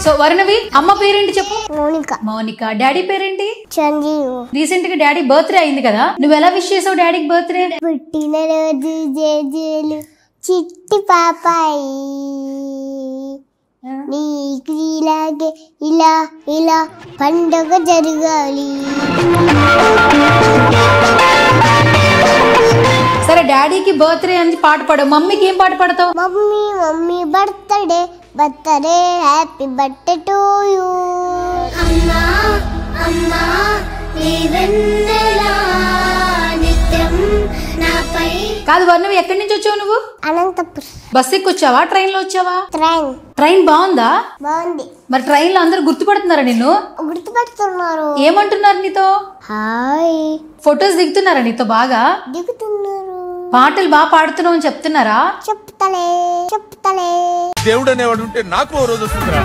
So Varunavi అమ్మ పేరేంటి చెప్పు? మౌనిక. మౌనిక. డాడీ పేరేంటి? సంజీవ్. రీసెంట్ గా డాడీ బర్త్డే అయింది కదా, నువ్వు ఎలా విష్ చేసావు డాడీకి బర్త్డే? పుట్టినరోజు జేజేలు చిట్టి పాపాయి, నీకు ఇలాగే ఇలా ఇలా పండుగ జరగాలి. సరే డాడీకి బర్త్డే అని పాట పాడవు, మమ్మీకి ఏం పాట పాడతావు? Mummy mummy birthday birthday happy birthday to you. అమ్మా అమ్మా నీవెన్నెలా నిత్యం నాపై. కాదు వర్ణవి, ఎక్కడి నుంచి వచ్చావు నువ్వు? అనంతపురం. బస్ ఎక్కి వచ్చావా, ట్రైన్ లో వచ్చావా? ట్రైన్. ట్రైన్ బాగుందా? బాగుంది. మరి ట్రైన్ లో అందరు గుర్తుపడుతున్నారా నిన్ను? గుర్తుపడుతున్నారు. ఏమంటున్నారు నీతో? హాయ్. ఫొటోస్ దిగుతున్నారా నీతో? బాగా దిగుతున్నారు. పాటలు బాగా పాడుతున్నావు అని చెప్తున్నారా? చెప్తలే చెప్తలే. దేవుడు అనేవాడు ఉంటే నాకు ఓ రోజు వస్తుందిరా.